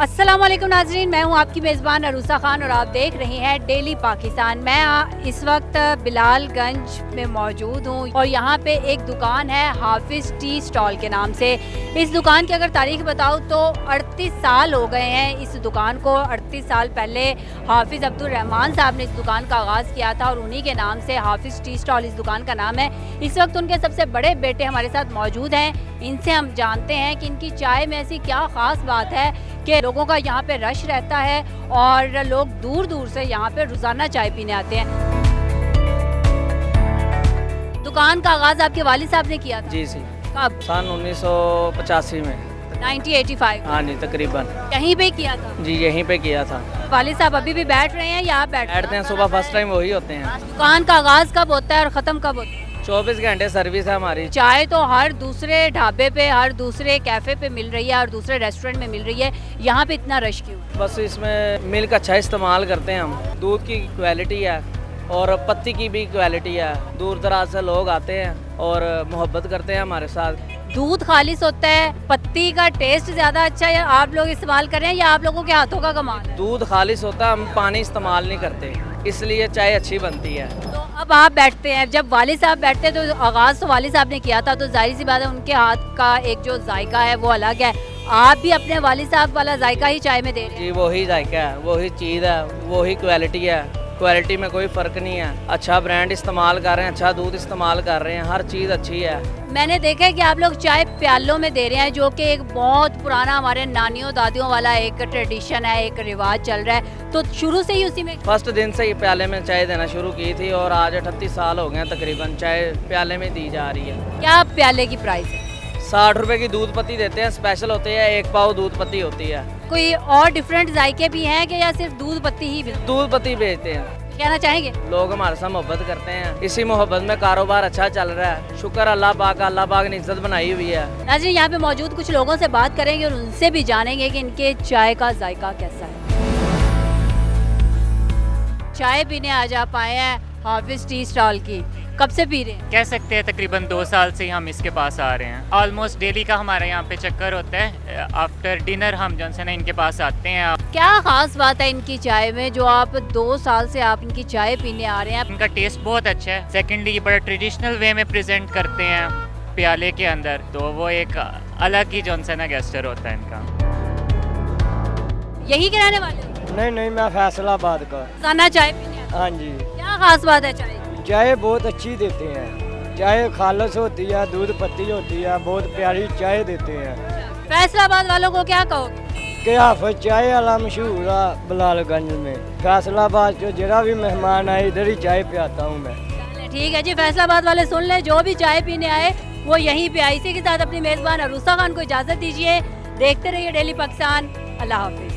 अस्सलाम वालेकुम नाजरीन, मैं हूं आपकी मेज़बान अरूसा खान और आप देख रहे हैं डेली पाकिस्तान। मैं इस वक्त बिलालगंज में मौजूद हूं और यहां पे एक दुकान है हाफिज़ टी स्टॉल के नाम से। इस दुकान की अगर तारीख बताऊं तो 38 साल हो गए हैं इस दुकान को। 38 साल पहले हाफिज़ अब्दुल रहमान साहब ने इस दुकान का आगाज़ किया था और उन्हीं के नाम से हाफिज़ टी स्टॉल इस दुकान का नाम है। इस वक्त उनके सबसे बड़े बेटे हमारे साथ मौजूद हैं। इनसे हम जानते हैं कि इनकी चाय में ऐसी क्या ख़ास बात है कि लोगों का यहाँ पे रश रहता है और लोग दूर दूर से यहाँ पे रोज़ाना चाय पीने आते हैं। दुकान का आगाज़ आपके वालिद साहब ने किया था? जी जी। कब? सन 1985 में। 1985? हाँ जी, तकरीबन यहीं पे किया था? जी, यहीं पे किया था। वालिद साहब अभी भी बैठ रहे हैं या आप बैठते हैं? सुबह फर्स्ट टाइम वही होते हैं। दुकान का आगाज़ कब होता है और ख़त्म कब होता है? 24 घंटे सर्विस है हमारी। चाय तो हर दूसरे ढाबे पे, हर दूसरे कैफ़े पे मिल रही है और दूसरे रेस्टोरेंट में मिल रही है, यहाँ पे इतना रश क्यों? बस इसमें मिल्क अच्छा इस्तेमाल करते हैं हम, दूध की क्वालिटी है और पत्ती की भी क्वालिटी है। दूर दराज से लोग आते हैं और मोहब्बत करते हैं हमारे साथ। दूध खालिस होता है, पत्ती का टेस्ट ज़्यादा अच्छा है, आप लोग इस्तेमाल कर रहे हैं या आप लोगों के हाथों का कमाल है? दूध खालिस होता है, हम पानी इस्तेमाल नहीं करते, इसलिए चाय अच्छी बनती है। तो अब आप बैठते हैं, जब वालिद साहब बैठते हैं तो आगाज़ तो वालिद साहब ने किया था, तो जाहिर सी बात है उनके हाथ का एक जो जायका है वो अलग है। आप भी अपने वालिद साहब वाला जायका ही चाय में दे रहे हैं? जी, वही जायका है, वही चीज़ है, वही क्वालिटी है। क्वालिटी में कोई फ़र्क नहीं है। अच्छा ब्रांड इस्तेमाल कर रहे हैं, अच्छा दूध इस्तेमाल कर रहे हैं, हर चीज़ अच्छी है। मैंने देखा है कि आप लोग चाय प्यालों में दे रहे हैं, जो कि एक बहुत पुराना हमारे नानियों दादियों वाला एक ट्रेडिशन है, एक रिवाज चल रहा है। तो शुरू से ही उसी में? फर्स्ट दिन से ही प्याले में चाय देना शुरू की थी और आज 38 साल हो गए हैं तकरीबन चाय प्याले में दी जा रही है। क्या प्याले की प्राइस है? 60 रुपए की दूध पत्ती देते हैं, स्पेशल होती है, 1 पाव दूध पत्ती होती है। कोई और डिफरेंट जायके भी हैं कि या सिर्फ दूध पत्ती ही? दूध पत्ती बेचते हैं। कहना चाहेंगे? लोग हमारे साथ मोहब्बत करते हैं, इसी मोहब्बत में कारोबार अच्छा चल रहा है। शुक्र अल्लाह पाक, अल्लाह पाक ने इज्जत बनाई हुई है। नाज़रीन, यहाँ पे मौजूद कुछ लोगों से बात करेंगे और उनसे भी जानेंगे कि इनके चाय का जायका कैसा है। चाय पीने आज आप आए हैं हाफिज़ टी स्टॉल की, कब से पी रहे हैं? कह सकते हैं तकरीबन 2 साल से ही हम इसके पास आ रहे हैं। ऑलमोस्ट डेली का हमारे यहाँ पे चक्कर होता है। आफ्टर डिनर हम जो है ना इनके पास आते हैं। क्या खास बात है इनकी चाय में जो आप 2 साल से आप इनकी चाय पीने आ रहे हैं? इनका टेस्ट बहुत अच्छा है। सेकेंडली ये बड़ा ट्रेडिशनल वे में प्रेजेंट करते हैं प्याले के अंदर, तो वो एक अलग ही जो है ना गेस्टर होता है इनका। यही के रहने वाले? नहीं, मैं फैसलाबाद का। रोजाना चाय पीने आते हैं? हाँ जी। क्या खास बात है चाय? चाय बहुत अच्छी देते हैं, चाय खालस होती है, दूध पत्ती होती है, बहुत प्यारी चाय देते हैं। फैसलाबाद वालों को क्या कहोगे? कि हाफिज़ चाय वाला मशहूर है बिलालगंज में। फैसलाबाद जो जरा भी मेहमान आए इधर ही चाय पियाता हूँ मैं। ठीक है जी, फैसलाबाद वाले सुन ले, जो भी चाय पीने आए वो यहीं पे आए। इसी के साथ अपनी मेज़बान अरूसा खान को इजाज़त दीजिए। देखते रहिए डेली पाकिस्तान। अल्लाह हाफिज़।